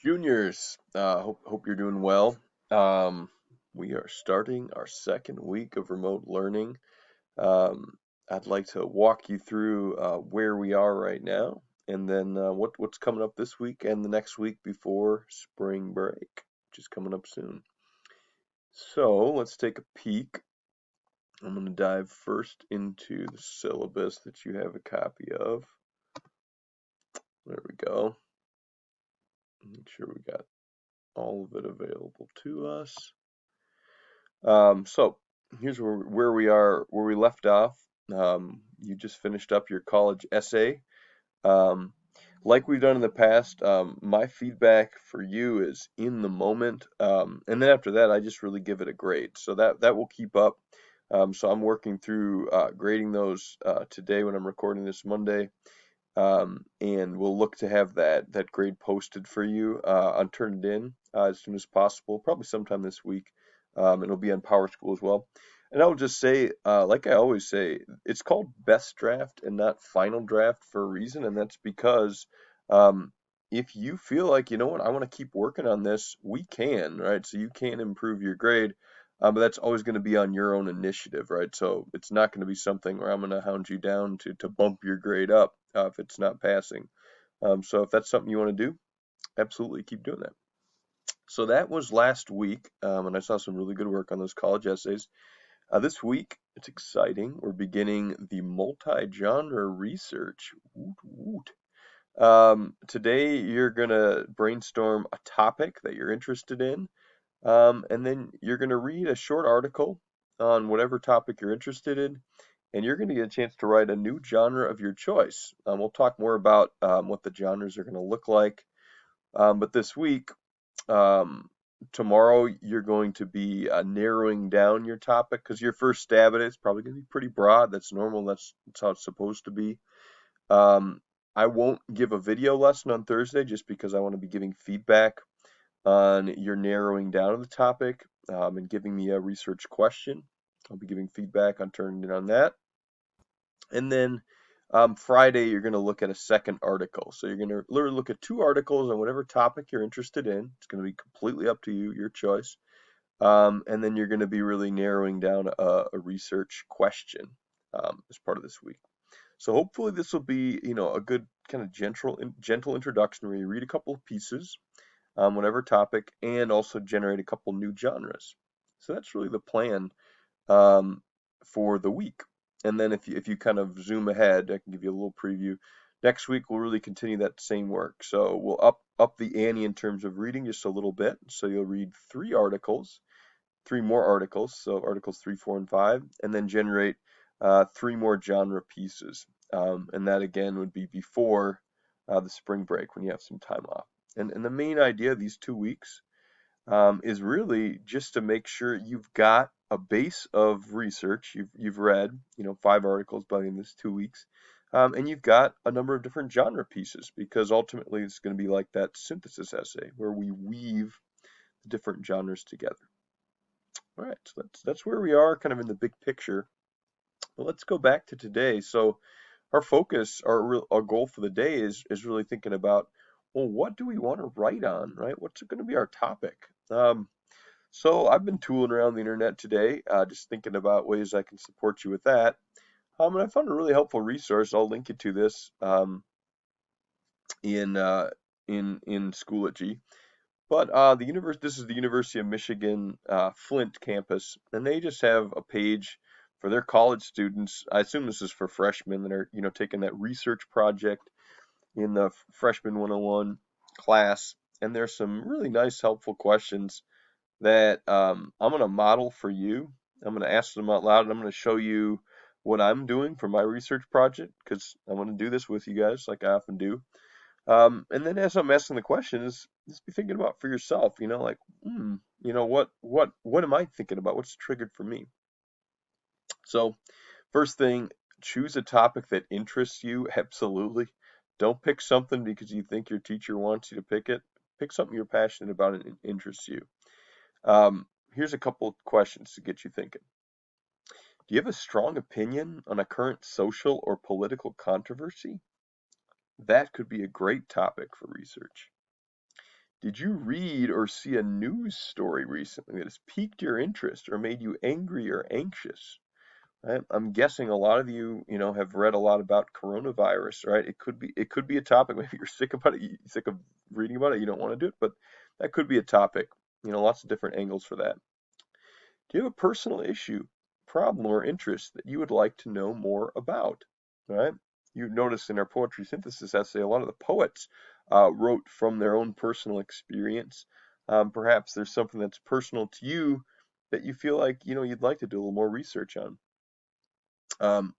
Juniors, hope you're doing well. Um, we are starting our second week of remote learning. Um, I'd like to walk you through where we are right now, and then what's coming up this week and the next week before spring break, which is coming up soon. So let's take a peek. I'm going to dive first into the syllabus that you have a copy of. There we go. Make sure we got all of it available to us. So here's where we are, where we left off. You just finished up your college essay. Um, like we've done in the past, my feedback for you is in the moment, and then after that, I just really give it a grade. So that will keep up. So I'm working through grading those today when I'm recording this Monday, and we'll look to have that grade posted for you on Turn It In as soon as possible, probably sometime this week. It'll be on Power School as well. And I'll just say, like I always say, it's called best draft and not final draft for a reason, and that's because um, if you feel like, you know what, I want to keep working on this, we can, right? So you can improve your grade, but that's always going to be on your own initiative, right? So it's not going to be something where I'm going to hound you down to bump your grade up if it's not passing. So if that's something you want to do, absolutely keep doing that. So that was last week, and I saw some really good work on those college essays. This week, it's exciting. We're beginning the multi-genre research. Woot woot. Today, you're going to brainstorm a topic that you're interested in, and then you're going to read a short article on whatever topic you're interested in, and you're going to get a chance to write a new genre of your choice. We'll talk more about what the genres are going to look like. But this week, um, tomorrow, you're going to be narrowing down your topic because your first stab at it is probably going to be pretty broad. That's normal. That's how it's supposed to be. Um, I won't give a video lesson on Thursday just because I want to be giving feedback on your narrowing down of the topic and giving me a research question. I'll be giving feedback on turning it on that. And then Friday, you're going to look at a second article. So you're going to literally look at two articles on whatever topic you're interested in. It's going to be completely up to you, your choice. And then you're going to be really narrowing down a research question as part of this week. So hopefully this will be, a good kind of gentle introduction where you read a couple of pieces, whatever topic, and also generate a couple new genres. So that's really the plan um, for the week. And then if you kind of zoom ahead, I can give you a little preview. Next week we'll really continue that same work. So we'll up the ante in terms of reading just a little bit. So you'll read three more articles, so articles 3, 4, and 5, and then generate three more genre pieces. And that again would be before the spring break when you have some time off. And the main idea of these 2 weeks is really just to make sure you've got a base of research. You've read, 5 articles by in this 2 weeks, and you've got a number of different genre pieces because ultimately it's going to be like that synthesis essay where we weave the different genres together. All right, so that's where we are, kind of in the big picture. But let's go back to today. So our focus, our goal for the day is really thinking about, well, what do we want to write on, right? What's going to be our topic? So I've been tooling around the internet today, just thinking about ways I can support you with that. And I found a really helpful resource. I'll link you to this in in Schoology. But this is the University of Michigan Flint campus, and they just have a page for their college students. I assume this is for freshmen that are, taking that research project in the freshman 101 class. And there's some really nice, helpful questions that I'm going to model for you. I'm going to ask them out loud, and I'm going to show you what I'm doing for my research project because I want to do this with you guys like I often do. And then as I'm asking the questions, just be thinking about for yourself, like, what am I thinking about? What's triggered for me? So, first thing, choose a topic that interests you. Absolutely. Don't pick something because you think your teacher wants you to pick it. Pick something you're passionate about and it interests you. Here's a couple of questions to get you thinking. Do you have a strong opinion on a current social or political controversy? That could be a great topic for research. Did you read or see a news story recently that has piqued your interest or made you angry or anxious? Right? I'm guessing a lot of you, have read a lot about coronavirus, right? It could be a topic. Maybe you're sick about it, you're sick of reading about it, you don't want to do it, but that could be a topic. Lots of different angles for that. Do you have a personal issue, problem, or interest that you would like to know more about? All right. You notice in our poetry synthesis essay, a lot of the poets wrote from their own personal experience. Perhaps there's something that's personal to you that you feel like, you'd like to do a little more research on. Um,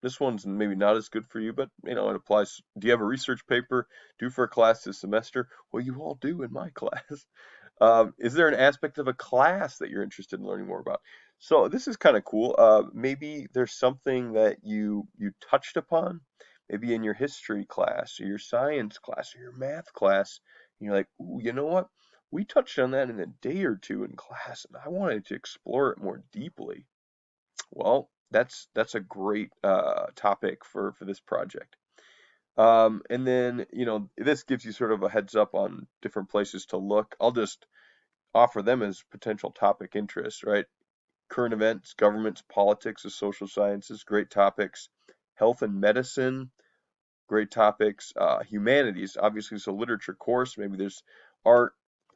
this one's maybe not as good for you, but it applies. Do you have a research paper due for a class this semester? Well, you all do in my class. Is there an aspect of a class that you're interested in learning more about? So this is kind of cool. Maybe there's something that you touched upon, maybe in your history class or your science class or your math class. And you're like, ooh, you know what? We touched on that in a day or two in class, and I wanted to explore it more deeply. Well, that's a great topic for this project. And then, this gives you sort of a heads up on different places to look. I'll just offer them as potential topic interests, right? Current events, governments, politics, the social sciences, great topics. Health and medicine, great topics. Humanities, obviously, so literature course. Maybe there's art.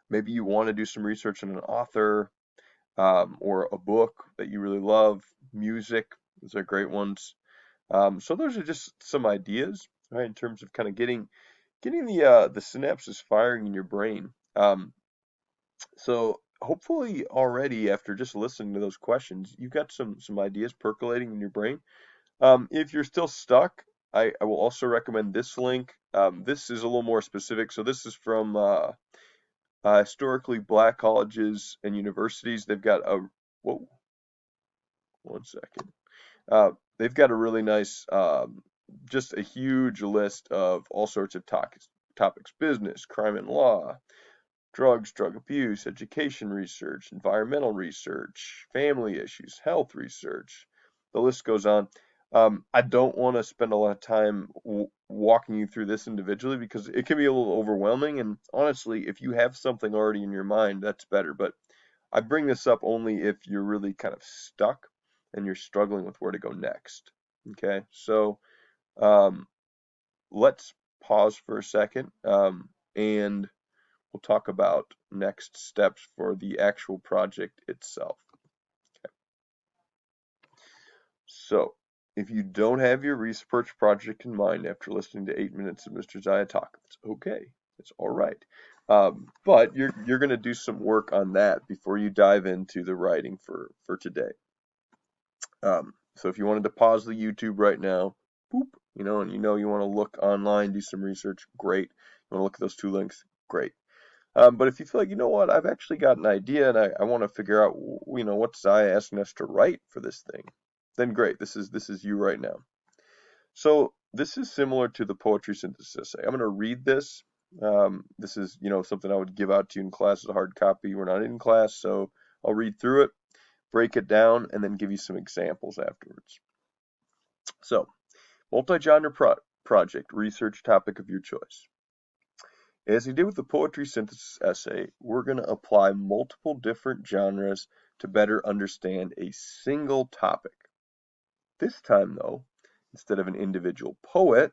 Maybe you want to do some research on an author or a book that you really love. Music, those are great ones. So those are just some ideas, right, in terms of kind of getting the synapses firing in your brain. So hopefully already after just listening to those questions, you've got some ideas percolating in your brain. If you're still stuck, I will also recommend this link. This is a little more specific. So this is from historically black colleges and universities. They've got whoa, one second. They've got a really nice, just a huge list of all sorts of topics: business, crime and law, drugs, drug abuse, education research, environmental research, family issues, health research. The list goes on. I don't want to spend a lot of time walking you through this individually because it can be a little overwhelming. And honestly, if you have something already in your mind, that's better. But I bring this up only if you're really kind of stuck and you're struggling with where to go next. Okay, so um, let's pause for a second and we'll talk about next steps for the actual project itself. Okay. So, if you don't have your research project in mind after listening to 8 minutes of Mr. Czaia talk, it's okay. It's all right. But you're going to do some work on that before you dive into the writing for today. So if you wanted to pause the YouTube right now, boop, and you want to look online, do some research, great. You want to look at those two links, great. But if you feel like, you know what, I've actually got an idea and I want to figure out, what's Zaya asking us to write for this thing, then great. This is you right now. So this is similar to the poetry synthesis essay. I'm going to read this. This is, something I would give out to you in class as a hard copy. We're not in class, so I'll read through it, break it down, and then give you some examples afterwards. So, multi-genre project, research topic of your choice. As we did with the poetry synthesis essay, we're going to apply multiple different genres to better understand a single topic. This time, though, instead of an individual poet,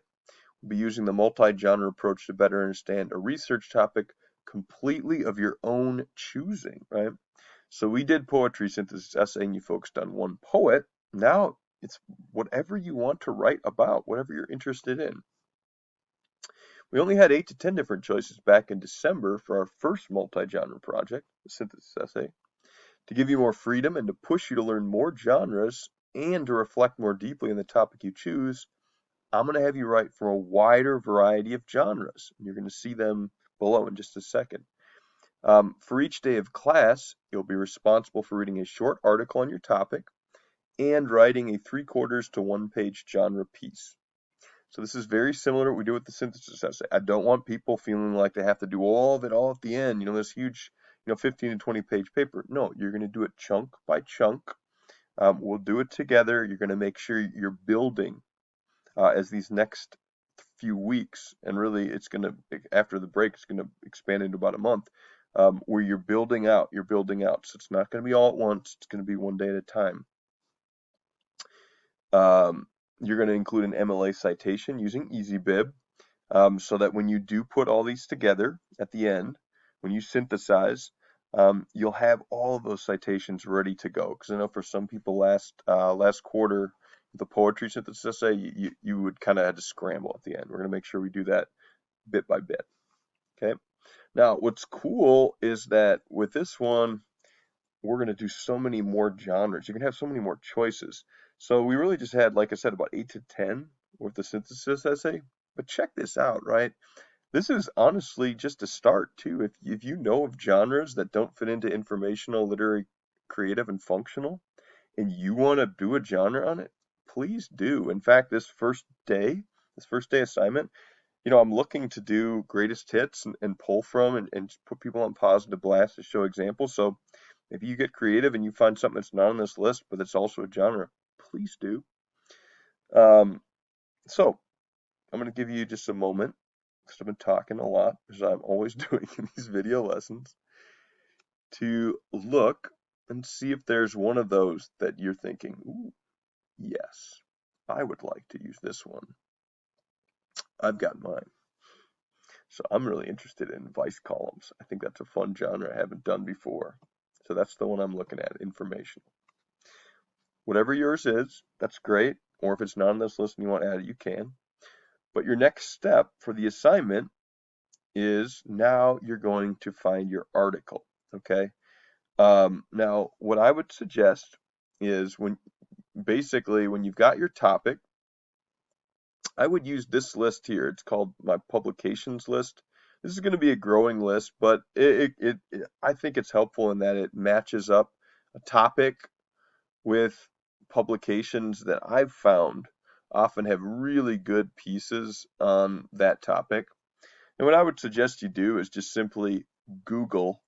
we'll be using the multi-genre approach to better understand a research topic completely of your own choosing, right? So we did poetry synthesis essay and you focused on one poet. Now it's whatever you want to write about, whatever you're interested in. We only had 8 to 10 different choices back in December for our first multi-genre project, the synthesis essay. To give you more freedom and to push you to learn more genres and to reflect more deeply on the topic you choose, I'm going to have you write from a wider variety of genres. You're going to see them below in just a second. For each day of class, you'll be responsible for reading a short article on your topic and writing a 3/4 to 1 page genre piece. So this is very similar to what we do with the synthesis essay. I don't want people feeling like they have to do all of it all at the end, this huge, 15 to 20 page paper. No, you're going to do it chunk by chunk. We'll do it together. You're going to make sure you're building as these next few weeks, and really it's going to, after the break, it's going to expand into about a month, where you're building out, So it's not going to be all at once. It's going to be one day at a time. You're going to include an MLA citation using EasyBib, so that when you do put all these together at the end, when you synthesize, you'll have all of those citations ready to go. Because I know for some people last quarter, the poetry synthesis essay, you would kind of have to scramble at the end. We're going to make sure we do that bit by bit. Okay. Now, what's cool is that with this one, we're going to do so many more genres. You can have so many more choices. So we really just had, like I said, about 8 to 10 with the synthesis essay. But check this out, right? This is honestly just a start too. If you know of genres that don't fit into informational, literary, creative, and functional, and you want to do a genre on it, please do. In fact, this first day assignment, I'm looking to do greatest hits and pull from and put people on positive blast to show examples. So if you get creative and you find something that's not on this list, but it's also a genre, please do. So I'm going to give you just a moment, because I've been talking a lot, as I'm always doing in these video lessons, to look and see if there's one of those that you're thinking, ooh, yes, I would like to use this one. I've got mine. So I'm really interested in advice columns. I think that's a fun genre I haven't done before. So that's the one I'm looking at, informational. Whatever yours is, that's great. Or if it's not on this list and you want to add it, you can. But your next step for the assignment is now you're going to find your article, okay? Now, what I would suggest is when you've got your topic, I would use this list here. It's called my publications list. This is going to be a growing list, but I think it's helpful in that it matches up a topic with publications that I've found often have really good pieces on that topic. And what I would suggest you do is just simply Google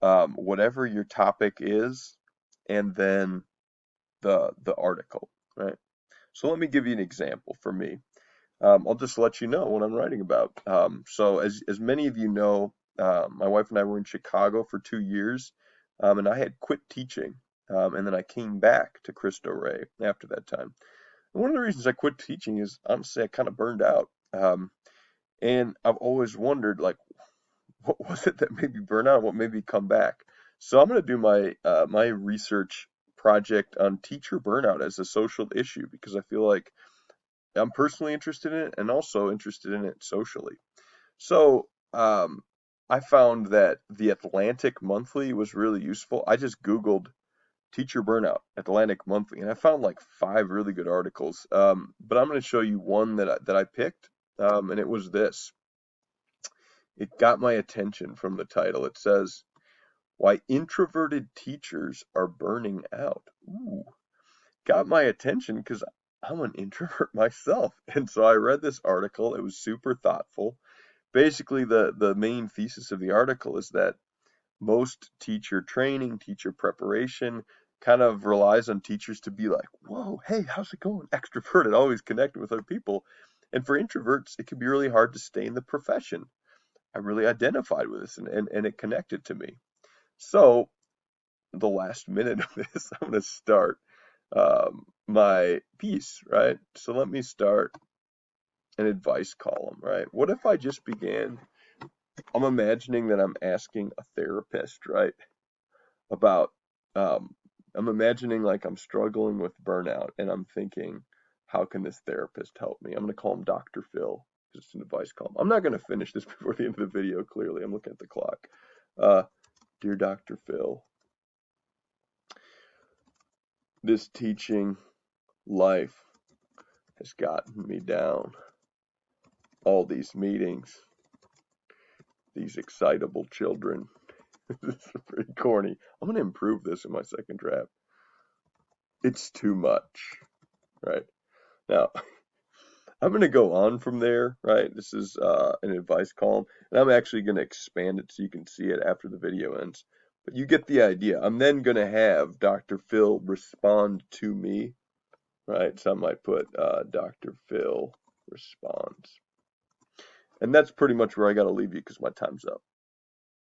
whatever your topic is, and then the article, right? So let me give you an example for me. I'll just let you know what I'm writing about. So as many of you know, my wife and I were in Chicago for 2 years, and I had quit teaching, and then I came back to Cristo Rey after that time. And one of the reasons I quit teaching is honestly I kind of burned out, and I've always wondered, like, what was it that made me burn out? What made me come back? So I'm going to do my research project on teacher burnout as a social issue, because I feel like I'm personally interested in it and also interested in it socially. So I found that the Atlantic Monthly was really useful. I just Googled teacher burnout, Atlantic Monthly, and I found like 5 really good articles. But I'm going to show you one that I picked, and it was this. It got my attention from the title. It says, "Why Introverted Teachers Are Burning Out." Ooh, got my attention because I'm an introvert myself. And so I read this article. It was super thoughtful. Basically, the main thesis of the article is that most teacher training, teacher preparation kind of relies on teachers to be like, whoa, hey, how's it going? Extroverted, always connecting with other people. And for introverts, it can be really hard to stay in the profession. I really identified with this, and it connected to me. So the last minute of this, I'm going to start my piece, right? So let me start an advice column, right? What if I just began, I'm imagining that I'm asking a therapist, right? About, I'm imagining like I'm struggling with burnout, and I'm thinking, how can this therapist help me? I'm going to call him Dr. Phil. Just an advice column. I'm not going to finish this before the end of the video, clearly. I'm looking at the clock. Dear Dr. Phil, this teaching life has gotten me down. All these meetings, these excitable children. This is pretty corny. I'm going to improve this in my second draft. It's too much, right? Now, I'm going to go on from there, right? This is an advice column, and I'm actually going to expand it so you can see it after the video ends. But you get the idea. I'm then going to have Dr. Phil respond to me, right? So I might put Dr. Phil responds. And that's pretty much where I got to leave you because my time's up.